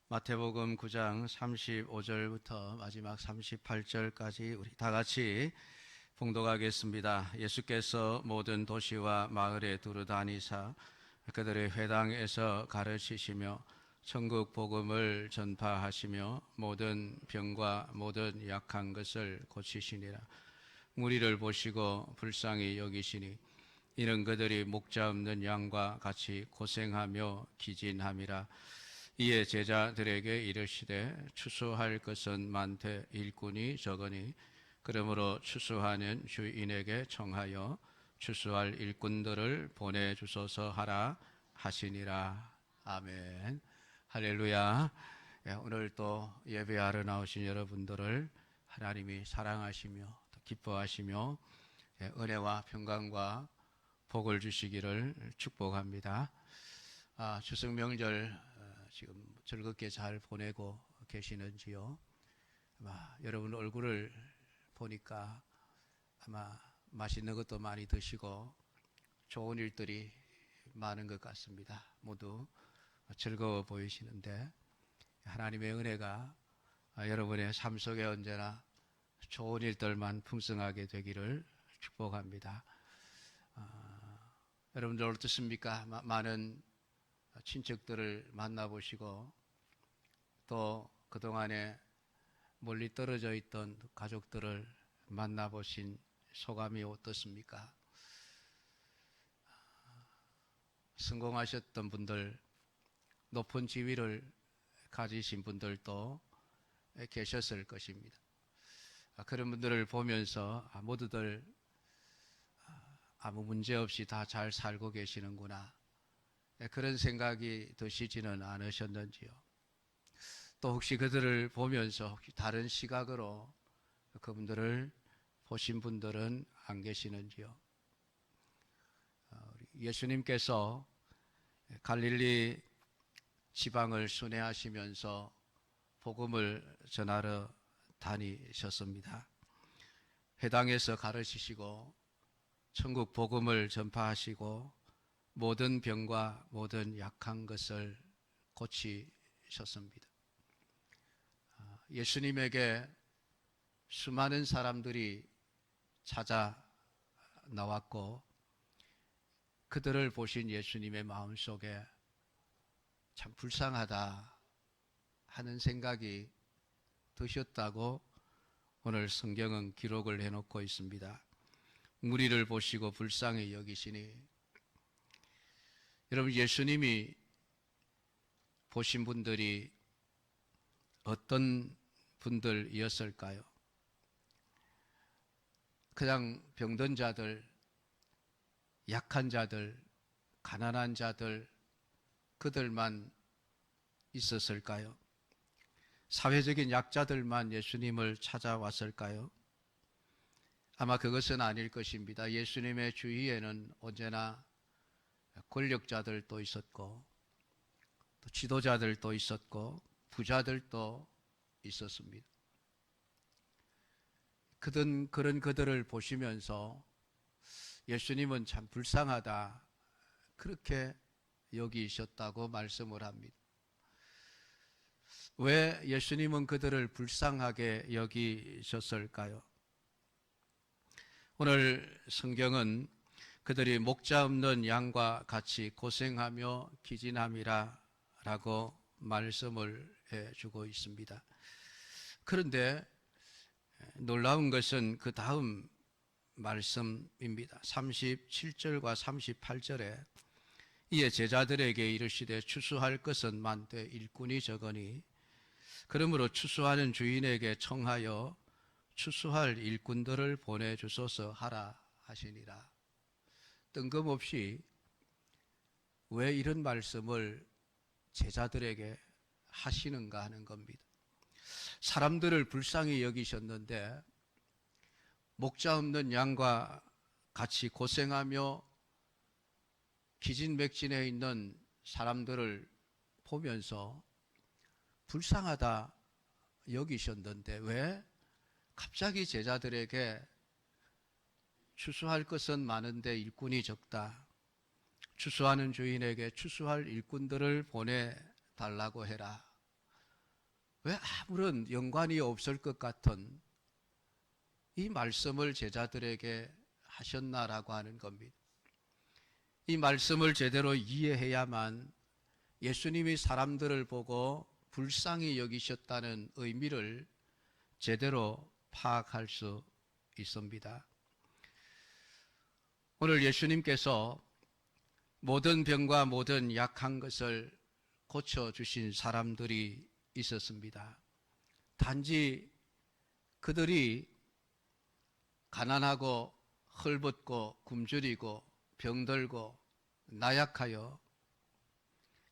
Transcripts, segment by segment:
마태복음 9장 35절부터 마지막 38절까지 우리 다 같이 봉독하겠습니다. 예수께서 모든 도시와 마을에 두루 다니사 그들의 회당에서 가르치시며 천국 복음을 전파하시며 모든 병과 모든 약한 것을 고치시니라. 무리를 보시고 불쌍히 여기시니 이는 그들이 목자 없는 양과 같이 고생하며 기진함이라. 이에 제자들에게 이르시되 추수할 것은 많되 일꾼이 적으니 그러므로 추수하는 주인에게 청하여 추수할 일꾼들을 보내주소서 하라 하시니라. 아멘. 할렐루야. 오늘 또 예배하러 나오신 여러분들을 하나님이 사랑하시며 또 기뻐하시며 은혜와 평강과 복을 주시기를 축복합니다. 추석 명절 지금 즐겁게 잘 보내고 계시는지요? 아마 여러분 얼굴을 보니까 아마 맛있는 것도 많이 드시고 좋은 일들이 많은 것 같습니다. 모두 즐거워 보이시는데 하나님의 은혜가 여러분의 삶 속에 언제나 좋은 일들만 풍성하게 되기를 축복합니다. 여러분들 어떻습니까? 많은 친척들을 만나보시고 또 그동안에 멀리 떨어져 있던 가족들을 만나보신 소감이 어떻습니까? 성공하셨던 분들, 높은 지위를 가지신 분들도 계셨을 것입니다. 그런 분들을 보면서 모두들 아무 문제 없이 다 잘 살고 계시는구나, 그런 생각이 드시지는 않으셨는지요? 또 혹시 그들을 보면서 혹시 다른 시각으로 그분들을 보신 분들은 안 계시는지요? 예수님께서 갈릴리 지방을 순회하시면서 복음을 전하러 다니셨습니다. 회당에서 가르치시고 천국 복음을 전파하시고 모든 병과 모든 약한 것을 고치셨습니다. 예수님에게 수많은 사람들이 찾아 나왔고 그들을 보신 예수님의 마음속에 참 불쌍하다 하는 생각이 드셨다고 오늘 성경은 기록을 해놓고 있습니다. 무리를 보시고 불쌍히 여기시니, 여러분 예수님이 보신 분들이 어떤 분들이었을까요? 그냥 병든 자들, 약한 자들, 가난한 자들, 그들만 있었을까요? 사회적인 약자들만 예수님을 찾아왔을까요? 아마 그것은 아닐 것입니다. 예수님의 주위에는 언제나 권력자들도 있었고 또 지도자들도 있었고 부자들도 있었습니다. 그런 그들을 보시면서 예수님은 참 불쌍하다, 그렇게 여기셨다고 말씀을 합니다. 왜 예수님은 그들을 불쌍하게 여기셨을까요? 오늘 성경은 그들이 목자 없는 양과 같이 고생하며 기진함이라 라고 말씀을 해주고 있습니다. 그런데 놀라운 것은 그 다음 말씀입니다. 37절과 38절에 이에 제자들에게 이르시되 추수할 것은 많되 일꾼이 적으니 그러므로 추수하는 주인에게 청하여 추수할 일꾼들을 보내주소서 하라 하시니라. 뜬금없이 왜 이런 말씀을 제자들에게 하시는가 하는 겁니다. 사람들을 불쌍히 여기셨는데 목자 없는 양과 같이 고생하며 기진맥진해 있는 사람들을 보면서 불쌍하다 여기셨는데 왜 갑자기 제자들에게 추수할 것은 많은데 일꾼이 적다, 추수하는 주인에게 추수할 일꾼들을 보내달라고 해라, 왜 아무런 연관이 없을 것 같은 이 말씀을 제자들에게 하셨나라고 하는 겁니다. 이 말씀을 제대로 이해해야만 예수님이 사람들을 보고 불쌍히 여기셨다는 의미를 제대로 파악할 수 있습니다. 오늘 예수님께서 모든 병과 모든 약한 것을 고쳐주신 사람들이 있었습니다. 단지 그들이 가난하고 헐벗고 굶주리고 병들고 나약하여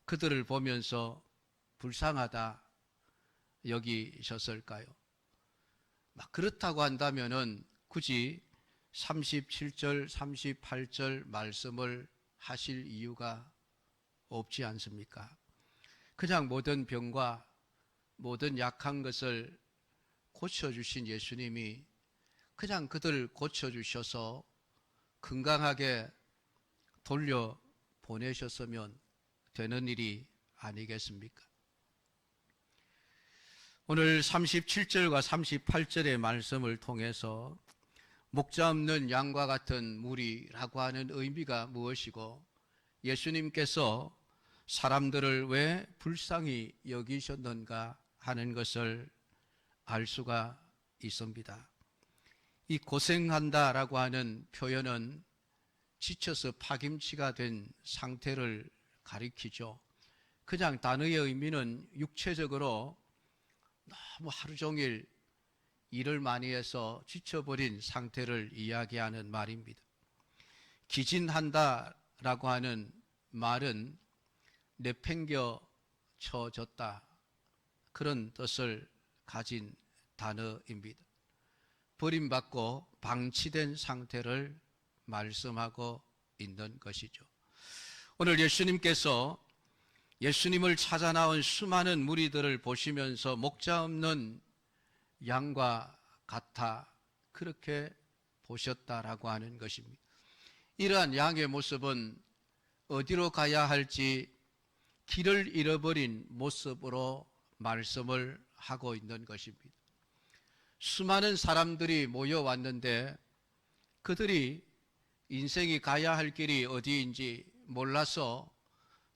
그들을 보면서 불쌍하다 여기셨을까요? 그렇다고 한다면은 굳이 37절, 38절 말씀을 하실 이유가 없지 않습니까? 그냥 모든 병과 모든 약한 것을 고쳐주신 예수님이 그냥 그들 고쳐주셔서 건강하게 돌려보내셨으면 되는 일이 아니겠습니까? 오늘 37절과 38절의 말씀을 통해서 목자 없는 양과 같은 무리라고 하는 의미가 무엇이고 예수님께서 사람들을 왜 불쌍히 여기셨는가 하는 것을 알 수가 있습니다. 이 고생한다라고 하는 표현은 지쳐서 파김치가 된 상태를 가리키죠. 그냥 단어의 의미는 육체적으로 너무 하루 종일 일을 많이 해서 지쳐버린 상태를 이야기하는 말입니다. 기진한다라고 하는 말은 내팽겨쳐졌다 그런 뜻을 가진 단어입니다. 버림받고 방치된 상태를 말씀하고 있는 것이죠. 오늘 예수님께서 예수님을 찾아 나온 수많은 무리들을 보시면서 목자 없는 양과 같아 그렇게 보셨다라고 하는 것입니다. 이러한 양의 모습은 어디로 가야 할지 길을 잃어버린 모습으로 말씀을 하고 있는 것입니다. 수많은 사람들이 모여왔는데 그들이 인생이 가야 할 길이 어디인지 몰라서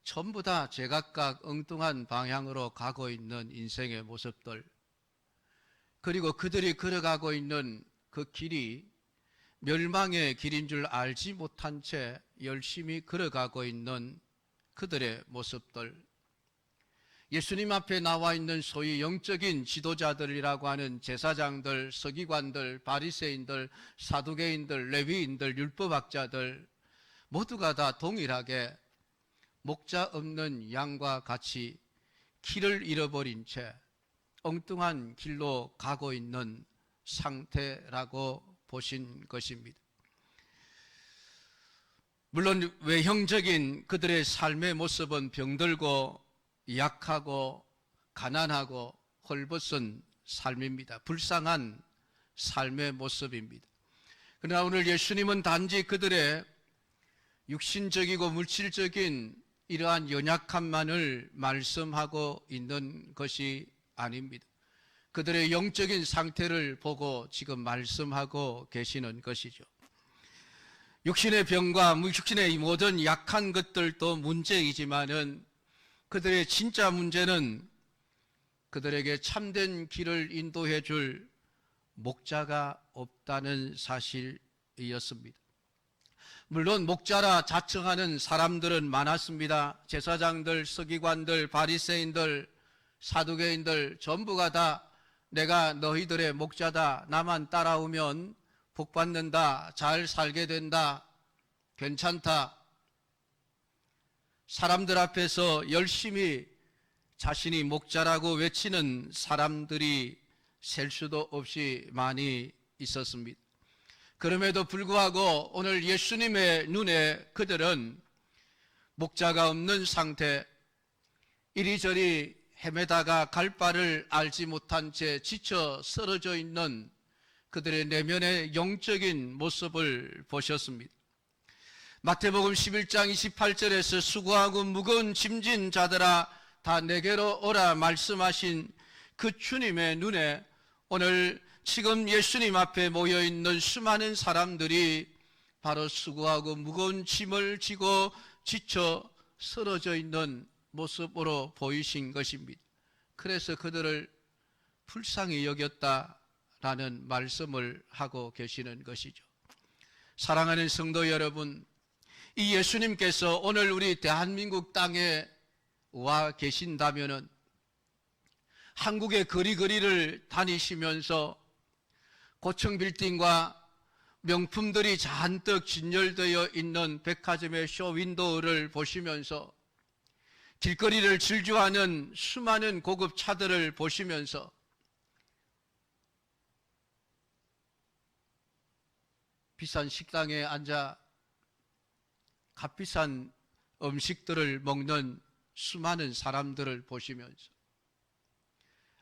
전부 다 제각각 엉뚱한 방향으로 가고 있는 인생의 모습들, 그리고 그들이 걸어가고 있는 그 길이 멸망의 길인 줄 알지 못한 채 열심히 걸어가고 있는 그들의 모습들, 예수님 앞에 나와 있는 소위 영적인 지도자들이라고 하는 제사장들, 서기관들, 바리새인들, 사두개인들, 레위인들, 율법학자들 모두가 다 동일하게 목자 없는 양과 같이 길을 잃어버린 채 엉뚱한 길로 가고 있는 상태라고 보신 것입니다. 물론 외형적인 그들의 삶의 모습은 병들고 약하고 가난하고 헐벗은 삶입니다. 불쌍한 삶의 모습입니다. 그러나 오늘 예수님은 단지 그들의 육신적이고 물질적인 이러한 연약함만을 말씀하고 있는 것이 아닙니다. 그들의 영적인 상태를 보고 지금 말씀하고 계시는 것이죠. 육신의 병과 육신의 모든 약한 것들도 문제이지만은 그들의 진짜 문제는 그들에게 참된 길을 인도해 줄 목자가 없다는 사실이었습니다. 물론 목자라 자청하는 사람들은 많았습니다. 제사장들, 서기관들, 바리새인들, 사두개인들 전부가 다 내가 너희들의 목자다, 나만 따라오면 복받는다, 잘 살게 된다, 괜찮다, 사람들 앞에서 열심히 자신이 목자라고 외치는 사람들이 셀 수도 없이 많이 있었습니다. 그럼에도 불구하고 오늘 예수님의 눈에 그들은 목자가 없는 상태, 이리저리 헤매다가 갈 바를 알지 못한 채 지쳐 쓰러져 있는 그들의 내면의 영적인 모습을 보셨습니다. 마태복음 11장 28절에서 수고하고 무거운 짐진 자들아 다 내게로 오라 말씀하신 그 주님의 눈에 오늘 지금 예수님 앞에 모여있는 수많은 사람들이 바로 수고하고 무거운 짐을 지고 지쳐 쓰러져 있는 모습으로 보이신 것입니다. 그래서 그들을 불쌍히 여겼다라는 말씀을 하고 계시는 것이죠. 사랑하는 성도 여러분, 이 예수님께서 오늘 우리 대한민국 땅에 와 계신다면은 한국의 거리거리를 다니시면서 고층 빌딩과 명품들이 잔뜩 진열되어 있는 백화점의 쇼윈도우를 보시면서 길거리를 질주하는 수많은 고급 차들을 보시면서 비싼 식당에 앉아 값비싼 음식들을 먹는 수많은 사람들을 보시면서,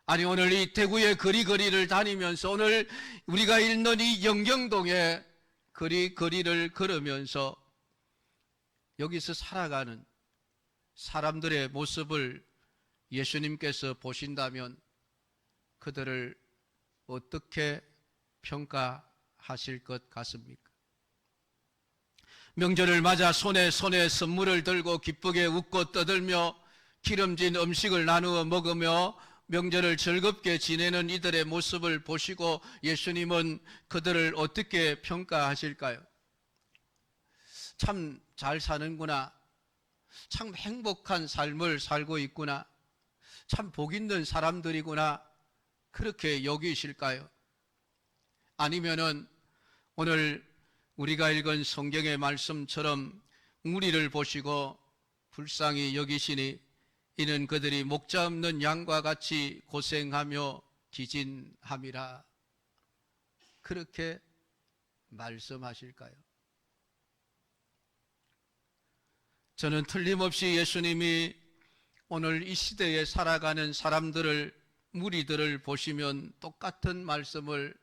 아니 오늘 이 대구의 거리거리를 다니면서 오늘 우리가 읽는 이 영경동의 거리를 걸으면서 여기서 살아가는 사람들의 모습을 예수님께서 보신다면 그들을 어떻게 평가하실 것 같습니까? 명절을 맞아 손에 선물을 들고 기쁘게 웃고 떠들며 기름진 음식을 나누어 먹으며 명절을 즐겁게 지내는 이들의 모습을 보시고 예수님은 그들을 어떻게 평가하실까요? 참 잘 사는구나, 참 행복한 삶을 살고 있구나, 참 복 있는 사람들이구나, 그렇게 여기실까요? 아니면은 오늘 우리가 읽은 성경의 말씀처럼 우리를 보시고 불쌍히 여기시니 이는 그들이 목자 없는 양과 같이 고생하며 기진함이라, 그렇게 말씀하실까요? 저는 틀림없이 예수님이 오늘 이 시대에 살아가는 사람들을, 무리들을 보시면 똑같은 말씀을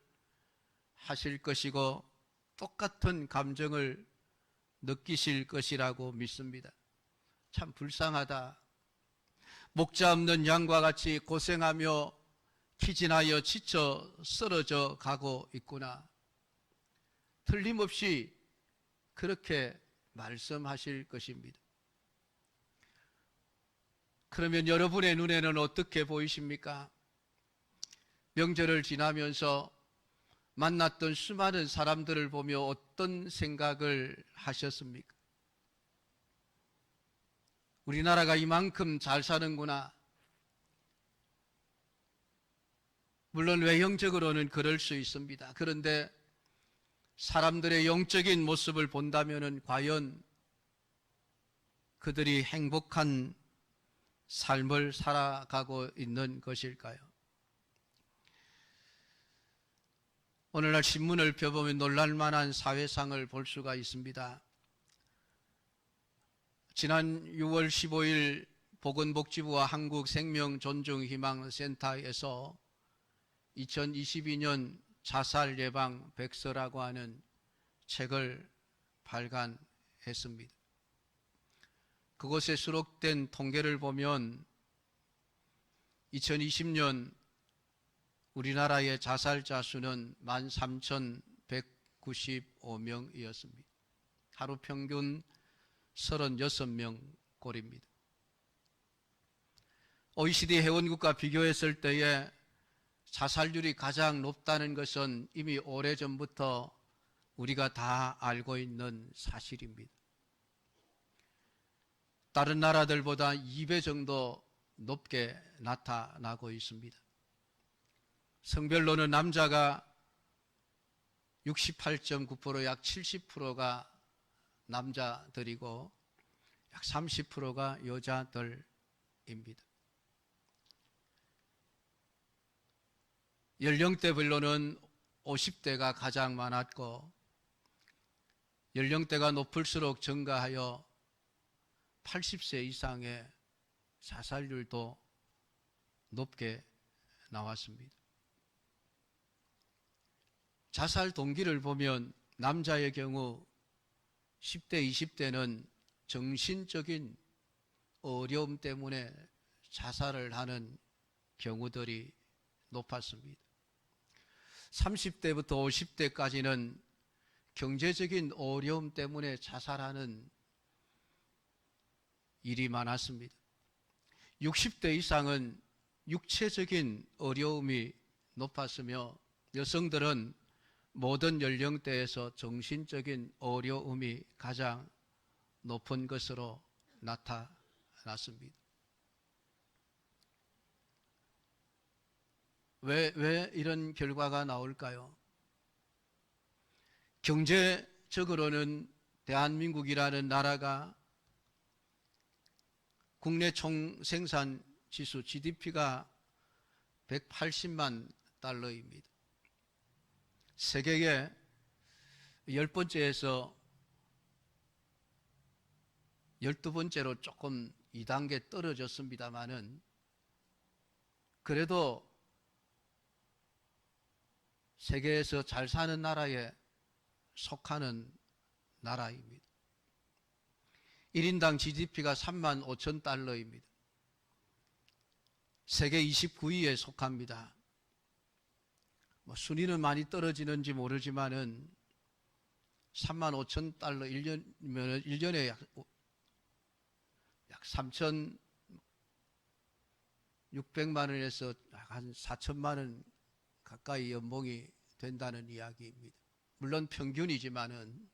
하실 것이고 똑같은 감정을 느끼실 것이라고 믿습니다. 참 불쌍하다, 목자 없는 양과 같이 고생하며 기진하여 지쳐 쓰러져 가고 있구나, 틀림없이 그렇게 말씀하실 것입니다. 그러면 여러분의 눈에는 어떻게 보이십니까? 명절을 지나면서 만났던 수많은 사람들을 보며 어떤 생각을 하셨습니까? 우리나라가 이만큼 잘 사는구나. 물론 외형적으로는 그럴 수 있습니다. 그런데 사람들의 영적인 모습을 본다면 과연 그들이 행복한 삶을 살아가고 있는 것일까요? 오늘날 신문을 펴보면 놀랄만한 사회상을 볼 수가 있습니다. 지난 6월 15일 보건복지부와 한국생명존중희망센터에서 2022년 자살 예방 백서라고 하는 책을 발간했습니다. 그곳에 수록된 통계를 보면 2020년 우리나라의 자살자 수는 13,195명이었습니다. 하루 평균 36명 꼴입니다. OECD 회원국과 비교했을 때에 자살률이 가장 높다는 것은 이미 오래전부터 우리가 다 알고 있는 사실입니다. 다른 나라들보다 2배 정도 높게 나타나고 있습니다. 성별로는 남자가 68.9%, 약 70%가 남자들이고 약 30%가 여자들입니다. 연령대별로는 50대가 가장 많았고 연령대가 높을수록 증가하여 80세 이상의 자살률도 높게 나왔습니다. 자살 동기를 보면 남자의 경우 10대, 20대는 정신적인 어려움 때문에 자살을 하는 경우들이 높았습니다. 30대부터 50대까지는 경제적인 어려움 때문에 자살하는 일이 많았습니다. 60대 이상은 육체적인 어려움이 높았으며 여성들은 모든 연령대에서 정신적인 어려움이 가장 높은 것으로 나타났습니다. 왜 이런 결과가 나올까요? 경제적으로는 대한민국이라는 나라가 국내 총생산 지수 GDP가 180만 달러입니다. 세계의 10번째에서 12번째로 조금 2단계 떨어졌습니다마는 그래도 세계에서 잘 사는 나라에 속하는 나라입니다. 1인당 GDP가 3만 5천 달러입니다. 세계 29위에 속합니다. 순위는 많이 떨어지는지 모르지만은 3만 5천 달러 1년에 약 3,600만 원에서 한 4천만 원 가까이 연봉이 된다는 이야기입니다. 물론 평균이지만은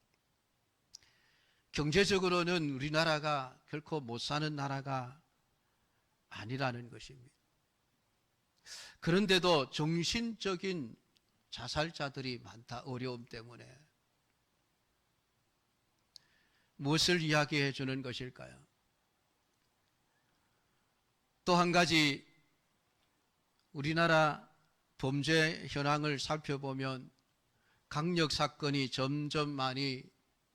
경제적으로는 우리나라가 결코 못 사는 나라가 아니라는 것입니다. 그런데도 정신적인 자살자들이 많다. 어려움 때문에. 무엇을 이야기해 주는 것일까요? 또 한 가지 우리나라 범죄 현황을 살펴보면 강력 사건이 점점 많이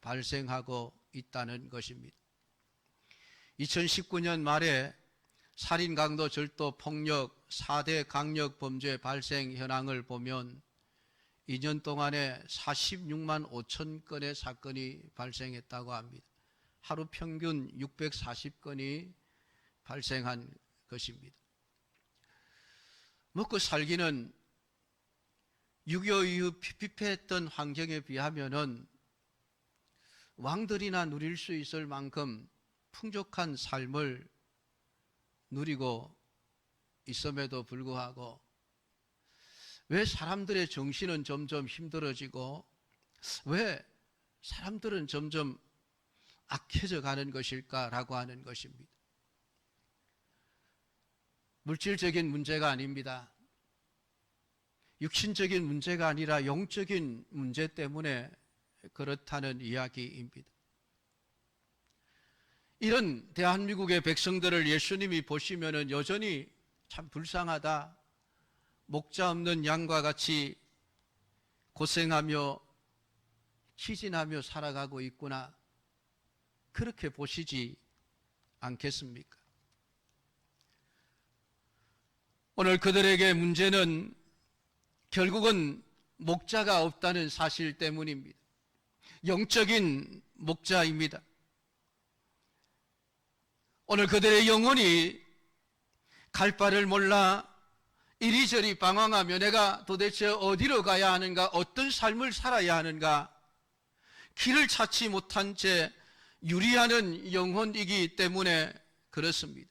발생하고 있다는 것입니다. 2019년 말에 살인, 강도, 절도, 폭력 4대 강력 범죄 발생 현황을 보면 2년 동안에 46만 5천 건의 사건이 발생했다고 합니다. 하루 평균 640건이 발생한 것입니다. 먹고 살기는 6.25 이후 피폐했던 환경에 비하면은 왕들이나 누릴 수 있을 만큼 풍족한 삶을 누리고 있음에도 불구하고 왜 사람들의 정신은 점점 힘들어지고 왜 사람들은 점점 악해져 가는 것일까라고 하는 것입니다. 물질적인 문제가 아닙니다. 육신적인 문제가 아니라 영적인 문제 때문에 그렇다는 이야기입니다. 이런 대한민국의 백성들을 예수님이 보시면은 여전히 참 불쌍하다. 목자 없는 양과 같이 고생하며 희진하며 살아가고 있구나. 그렇게 보시지 않겠습니까? 오늘 그들에게 문제는 결국은 목자가 없다는 사실 때문입니다. 영적인 목자입니다. 오늘 그들의 영혼이 갈 바를 몰라 이리저리 방황하며 내가 도대체 어디로 가야 하는가, 어떤 삶을 살아야 하는가, 길을 찾지 못한 채 유리하는 영혼이기 때문에 그렇습니다.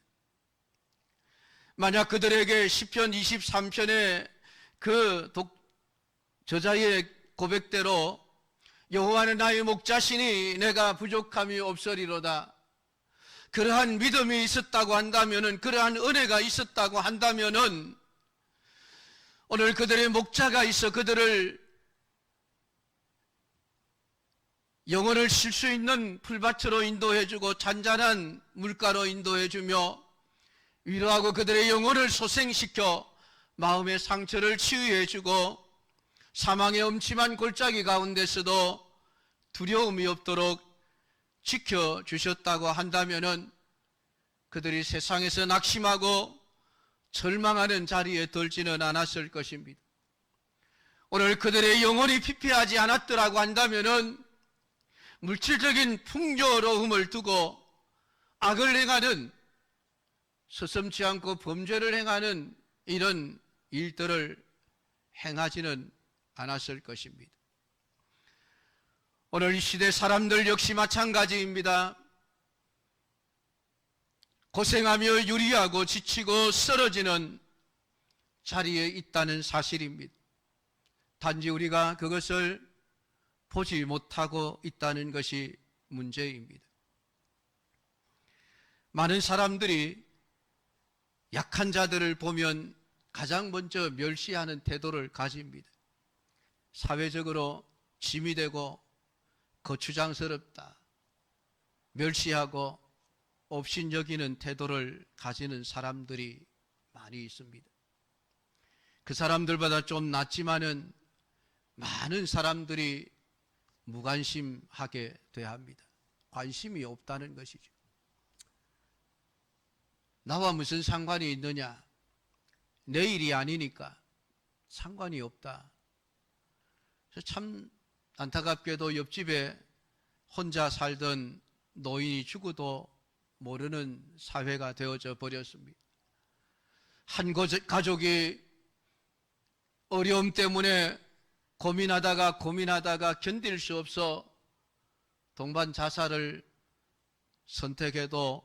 만약 그들에게 시편 23편의 그 저자의 고백대로 여호와는 나의 목자시니 내가 부족함이 없으리로다, 그러한 믿음이 있었다고 한다면은, 그러한 은혜가 있었다고 한다면은 오늘 그들의 목자가 있어 그들을 영혼을 쉴 수 있는 풀밭으로 인도해주고 잔잔한 물가로 인도해주며 위로하고 그들의 영혼을 소생시켜 마음의 상처를 치유해주고 사망의 엄침한 골짜기 가운데서도 두려움이 없도록 지켜주셨다고 한다면은 그들이 세상에서 낙심하고 절망하는 자리에 들지는 않았을 것입니다. 오늘 그들의 영혼이 피폐하지 않았더라고 한다면은 물질적인 풍요로움을 두고 악을 행하는, 서슴지 않고 범죄를 행하는 이런 일들을 행하지는 않았을 것입니다. 오늘 이 시대 사람들 역시 마찬가지입니다. 고생하며 유리하고 지치고 쓰러지는 자리에 있다는 사실입니다. 단지 우리가 그것을 보지 못하고 있다는 것이 문제입니다. 많은 사람들이 약한 자들을 보면 가장 먼저 멸시하는 태도를 가집니다. 사회적으로 짐이 되고 거추장스럽다, 멸시하고 업신여기는 태도를 가지는 사람들이 많이 있습니다. 그 사람들보다 좀 낫지만은 많은 사람들이 무관심하게 대합니다. 관심이 없다는 것이죠. 나와 무슨 상관이 있느냐? 내 일이 아니니까 상관이 없다. 참 안타깝게도 옆집에 혼자 살던 노인이 죽어도 모르는 사회가 되어져 버렸습니다. 한 가족이 어려움 때문에 고민하다가 견딜 수 없어 동반 자살을 선택해도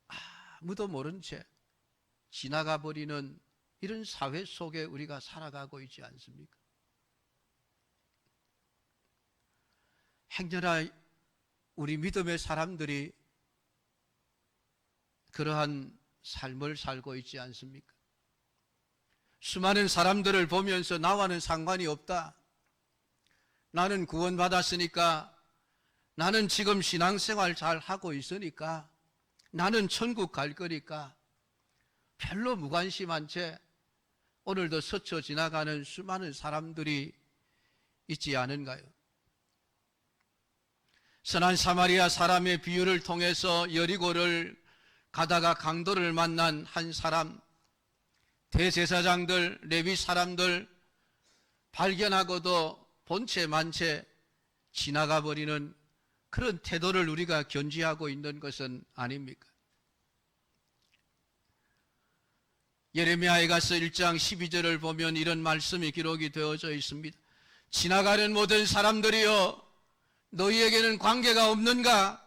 아무도 모른 채 지나가 버리는 이런 사회 속에 우리가 살아가고 있지 않습니까? 행여나 우리 믿음의 사람들이 그러한 삶을 살고 있지 않습니까? 수많은 사람들을 보면서 나와는 상관이 없다. 나는 구원받았으니까, 나는 지금 신앙생활 잘 하고 있으니까, 나는 천국 갈 거니까 별로 무관심한 채 오늘도 스쳐 지나가는 수많은 사람들이 있지 않은가요? 선한 사마리아 사람의 비유를 통해서 여리고를 가다가 강도를 만난 한 사람, 대제사장들, 레위 사람들 발견하고도 본체 만채 지나가 버리는 그런 태도를 우리가 견지하고 있는 것은 아닙니까? 예레미야에 가서 1장 12절을 보면 이런 말씀이 기록이 되어져 있습니다. 지나가는 모든 사람들이여, 너희에게는 관계가 없는가?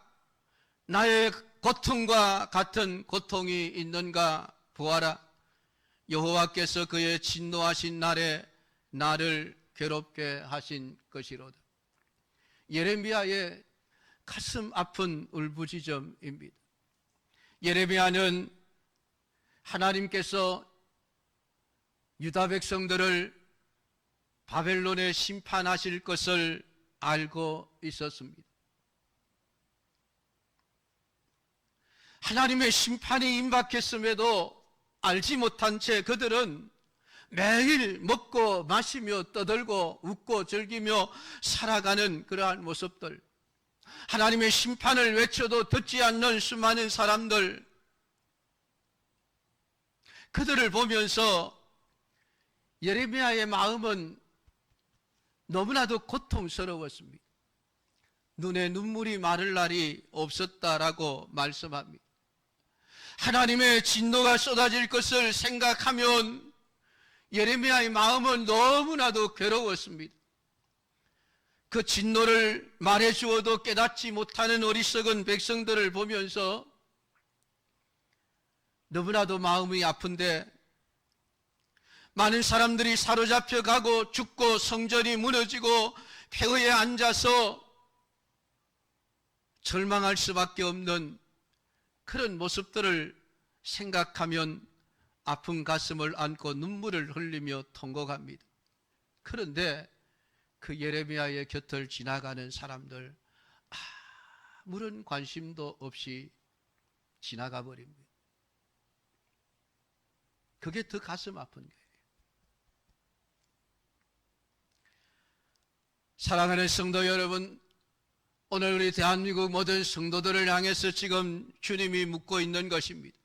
나의 고통과 같은 고통이 있는가 보아라. 여호와께서 그의 진노하신 날에 나를 괴롭게 하신 것이로다. 예레미야의 가슴 아픈 울부짖음입니다. 예레미야는 하나님께서 유다 백성들을 바벨론에 심판하실 것을 알고 있었습니다. 하나님의 심판이 임박했음에도 알지 못한 채 그들은 매일 먹고 마시며 떠들고 웃고 즐기며 살아가는 그러한 모습들, 하나님의 심판을 외쳐도 듣지 않는 수많은 사람들, 그들을 보면서 예레미야의 마음은 너무나도 고통스러웠습니다. 눈에 눈물이 마를 날이 없었다라고 말씀합니다. 하나님의 진노가 쏟아질 것을 생각하면 예레미야의 마음은 너무나도 괴로웠습니다. 그 진노를 말해주어도 깨닫지 못하는 어리석은 백성들을 보면서 너무나도 마음이 아픈데, 많은 사람들이 사로잡혀 가고 죽고 성전이 무너지고 폐허에 앉아서 절망할 수밖에 없는 그런 모습들을 생각하면 아픈 가슴을 안고 눈물을 흘리며 통곡합니다. 그런데 그 예레미야의 곁을 지나가는 사람들 아무런 관심도 없이 지나가 버립니다. 그게 더 가슴 아픈 거예요. 사랑하는 성도 여러분, 오늘 우리 대한민국 모든 성도들을 향해서 지금 주님이 묻고 있는 것입니다.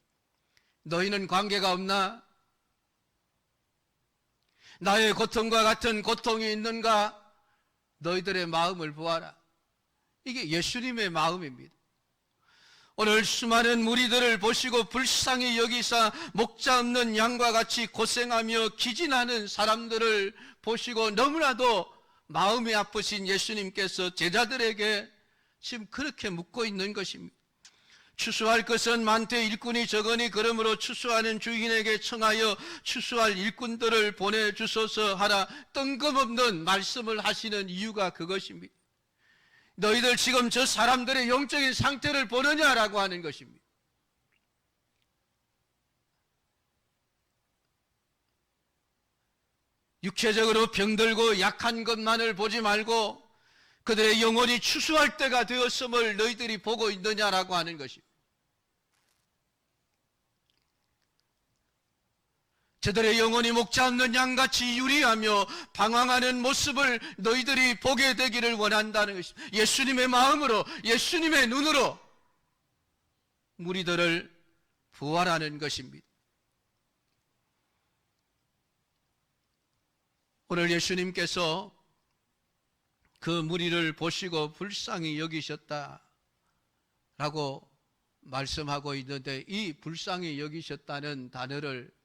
너희는 관계가 없나? 나의 고통과 같은 고통이 있는가? 너희들의 마음을 보아라. 이게 예수님의 마음입니다. 오늘 수많은 무리들을 보시고 불쌍히 여기사 목자 없는 양과 같이 고생하며 기진하는 사람들을 보시고 너무나도 마음이 아프신 예수님께서 제자들에게 지금 그렇게 묻고 있는 것입니다. 추수할 것은 많되 일꾼이 적으니 그러므로 추수하는 주인에게 청하여 추수할 일꾼들을 보내주소서 하라. 뜬금없는 말씀을 하시는 이유가 그것입니다. 너희들 지금 저 사람들의 영적인 상태를 보느냐라고 하는 것입니다. 육체적으로 병들고 약한 것만을 보지 말고 그들의 영혼이 추수할 때가 되었음을 너희들이 보고 있느냐라고 하는 것입니다. 저들의 영혼이 목자 없는 양같이 유리하며 방황하는 모습을 너희들이 보게 되기를 원한다는 것입니다. 예수님의 마음으로, 예수님의 눈으로 무리들을 부활하는 것입니다. 오늘 예수님께서 그 무리를 보시고 불쌍히 여기셨다라고 말씀하고 있는데, 이 불쌍히 여기셨다는 단어를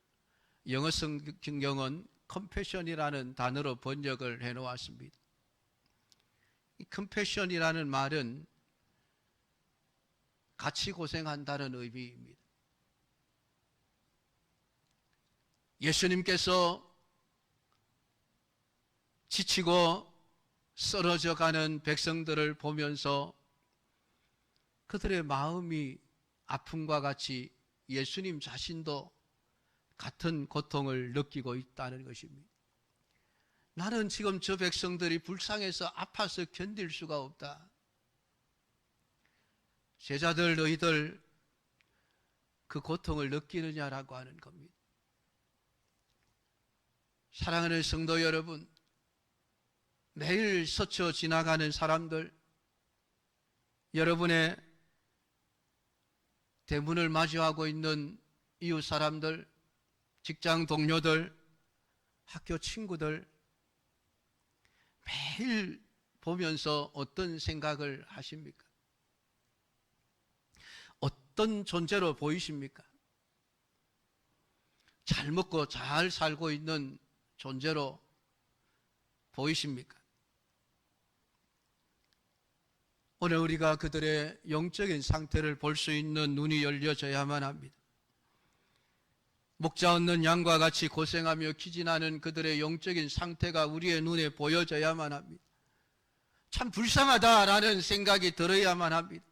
영어 성경은 compassion이라는 단어로 번역을 해놓았습니다. 이 compassion이라는 말은 같이 고생한다는 의미입니다. 예수님께서 지치고 쓰러져 가는 백성들을 보면서 그들의 마음이 아픔과 같이 예수님 자신도 같은 고통을 느끼고 있다는 것입니다. 나는 지금 저 백성들이 불쌍해서 아파서 견딜 수가 없다. 제자들 너희들 그 고통을 느끼느냐라고 하는 겁니다. 사랑하는 성도 여러분, 매일 스쳐 지나가는 사람들, 여러분의 대문을 마주하고 있는 이웃 사람들, 직장 동료들, 학교 친구들, 매일 보면서 어떤 생각을 하십니까? 어떤 존재로 보이십니까? 잘 먹고 잘 살고 있는 존재로 보이십니까? 오늘 우리가 그들의 영적인 상태를 볼 수 있는 눈이 열려져야만 합니다. 목자 없는 양과 같이 고생하며 기진하는 그들의 영적인 상태가 우리의 눈에 보여져야만 합니다. 참 불쌍하다라는 생각이 들어야만 합니다.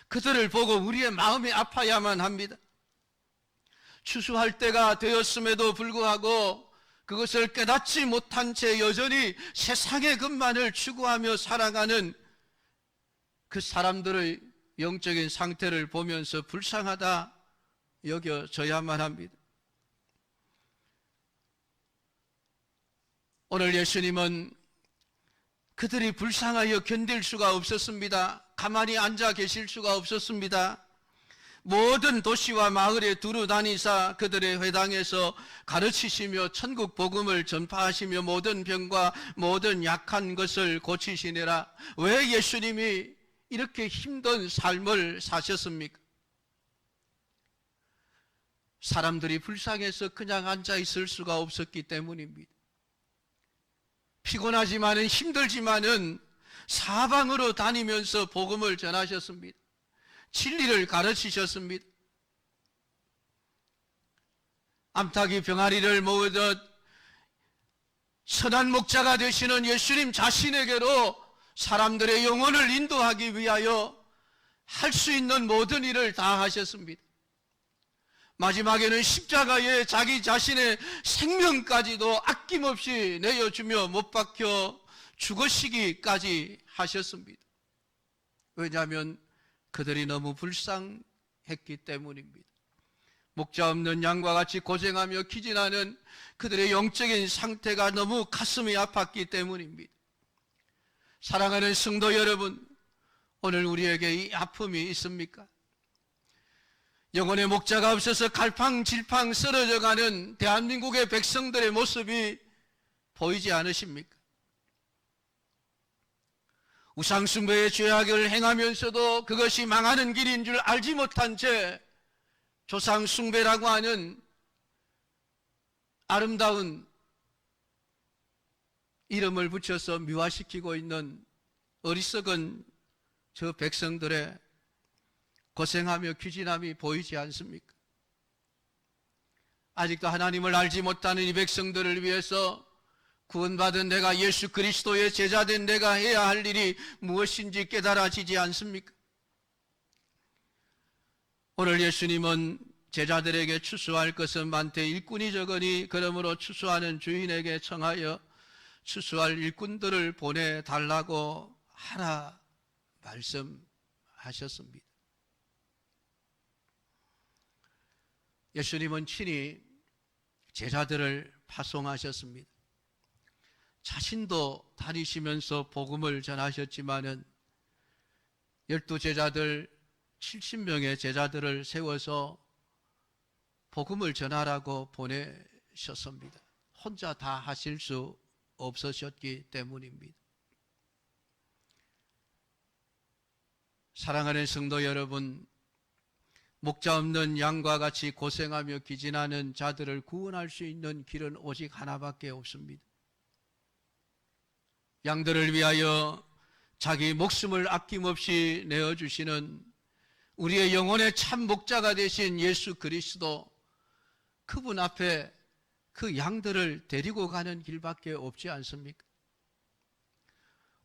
그들을 보고 우리의 마음이 아파야만 합니다. 추수할 때가 되었음에도 불구하고 그것을 깨닫지 못한 채 여전히 세상의 것만을 추구하며 살아가는 그 사람들의 영적인 상태를 보면서 불쌍하다 여겨져야만 합니다. 오늘 예수님은 그들이 불쌍하여 견딜 수가 없었습니다. 가만히 앉아 계실 수가 없었습니다. 모든 도시와 마을에 두루 다니사 그들의 회당에서 가르치시며 천국 복음을 전파하시며 모든 병과 모든 약한 것을 고치시니라. 왜 예수님이 이렇게 힘든 삶을 사셨습니까? 사람들이 불쌍해서 그냥 앉아 있을 수가 없었기 때문입니다. 피곤하지만은 힘들지만은 사방으로 다니면서 복음을 전하셨습니다. 진리를 가르치셨습니다. 암탉이 병아리를 모으듯 선한 목자가 되시는 예수님 자신에게로 사람들의 영혼을 인도하기 위하여 할 수 있는 모든 일을 다 하셨습니다. 마지막에는 십자가에 자기 자신의 생명까지도 아낌없이 내어주며 못 박혀 죽으시기까지 하셨습니다. 왜냐하면 그들이 너무 불쌍했기 때문입니다. 목자 없는 양과 같이 고생하며 기진하는 그들의 영적인 상태가 너무 가슴이 아팠기 때문입니다. 사랑하는 성도 여러분, 오늘 우리에게 이 아픔이 있습니까? 영혼의 목자가 없어서 갈팡질팡 쓰러져가는 대한민국의 백성들의 모습이 보이지 않으십니까? 우상숭배의 죄악을 행하면서도 그것이 망하는 길인 줄 알지 못한 채 조상숭배라고 하는 아름다운 이름을 붙여서 미화시키고 있는 어리석은 저 백성들의 고생하며 귀진함이 보이지 않습니까? 아직도 하나님을 알지 못하는 이 백성들을 위해서 구원받은 내가, 예수 그리스도의 제자된 내가 해야 할 일이 무엇인지 깨달아지지 않습니까? 오늘 예수님은 제자들에게 추수할 것은 많되 일꾼이 적으니 그러므로 추수하는 주인에게 청하여 추수할 일꾼들을 보내달라고 하라 말씀하셨습니다. 예수님은 친히 제자들을 파송하셨습니다. 자신도 다니시면서 복음을 전하셨지만은 12제자들 70명의 제자들을 세워서 복음을 전하라고 보내셨습니다. 혼자 다 하실 수 없으셨기 때문입니다. 사랑하는 성도 여러분, 목자 없는 양과 같이 고생하며 기진하는 자들을 구원할 수 있는 길은 오직 하나밖에 없습니다. 양들을 위하여 자기 목숨을 아낌없이 내어주시는 우리의 영혼의 참 목자가 되신 예수 그리스도, 그분 앞에 그 양들을 데리고 가는 길밖에 없지 않습니까?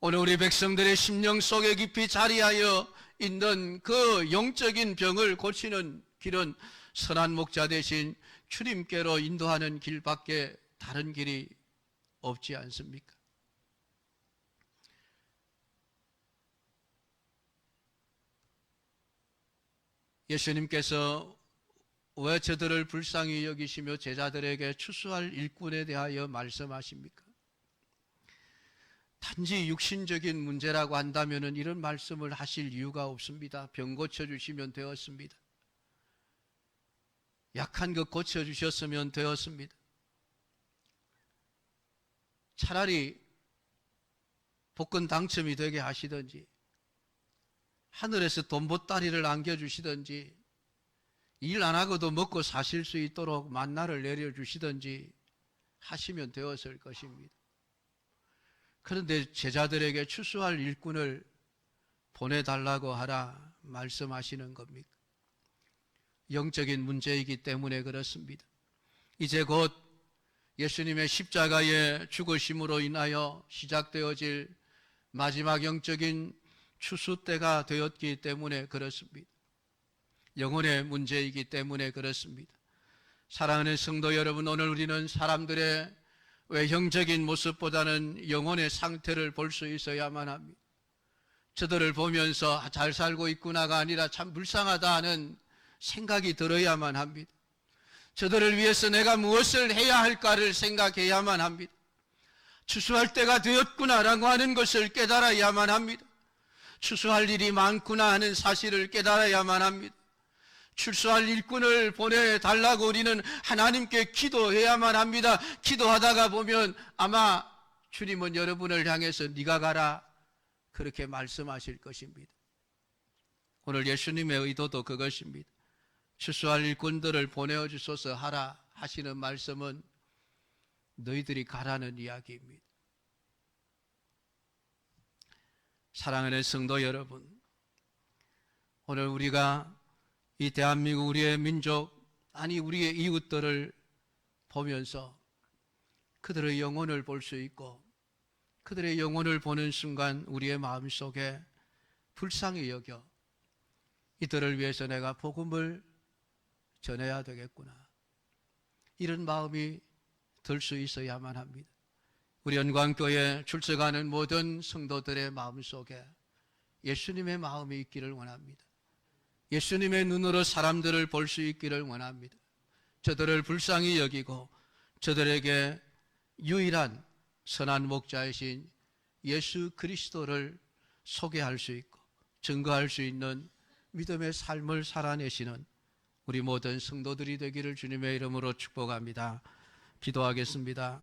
오늘 우리 백성들의 심령 속에 깊이 자리하여 있는 그 영적인 병을 고치는 길은 선한 목자 되신 주님께로 인도하는 길밖에 다른 길이 없지 않습니까? 예수님께서 왜 저들을 불쌍히 여기시며 제자들에게 추수할 일꾼에 대하여 말씀하십니까? 단지 육신적인 문제라고 한다면 이런 말씀을 하실 이유가 없습니다. 병 고쳐주시면 되었습니다. 약한 것 고쳐주셨으면 되었습니다. 차라리 복권 당첨이 되게 하시든지, 하늘에서 돈 보따리를 안겨주시든지, 일 안 하고도 먹고 사실 수 있도록 만나를 내려주시든지 하시면 되었을 것입니다. 그런데 제자들에게 추수할 일꾼을 보내달라고 하라 말씀하시는 겁니까? 영적인 문제이기 때문에 그렇습니다. 이제 곧 예수님의 십자가의 죽으심으로 인하여 시작되어질 마지막 영적인 추수 때가 되었기 때문에 그렇습니다. 영혼의 문제이기 때문에 그렇습니다. 사랑하는 성도 여러분, 오늘 우리는 사람들의 외형적인 모습보다는 영혼의 상태를 볼 수 있어야만 합니다. 저들을 보면서 잘 살고 있구나가 아니라 참 불쌍하다 하는 생각이 들어야만 합니다. 저들을 위해서 내가 무엇을 해야 할까를 생각해야만 합니다. 추수할 때가 되었구나라고 하는 것을 깨달아야만 합니다. 추수할 일이 많구나 하는 사실을 깨달아야만 합니다. 출소할 일꾼을 보내달라고 우리는 하나님께 기도해야만 합니다. 기도하다가 보면 아마 주님은 여러분을 향해서 네가 가라 그렇게 말씀하실 것입니다. 오늘 예수님의 의도도 그것입니다. 출소할 일꾼들을 보내어 주소서 하라 하시는 말씀은 너희들이 가라는 이야기입니다. 사랑하는 성도 여러분, 오늘 우리가 이 대한민국 우리의 민족, 아니 우리의 이웃들을 보면서 그들의 영혼을 볼 수 있고 그들의 영혼을 보는 순간 우리의 마음속에 불쌍히 여겨 이들을 위해서 내가 복음을 전해야 되겠구나, 이런 마음이 들 수 있어야만 합니다. 우리 영광교회 출석하는 모든 성도들의 마음속에 예수님의 마음이 있기를 원합니다. 예수님의 눈으로 사람들을 볼 수 있기를 원합니다. 저들을 불쌍히 여기고 저들에게 유일한 선한 목자이신 예수 그리스도를 소개할 수 있고 증거할 수 있는 믿음의 삶을 살아내시는 우리 모든 성도들이 되기를 주님의 이름으로 축복합니다. 기도하겠습니다.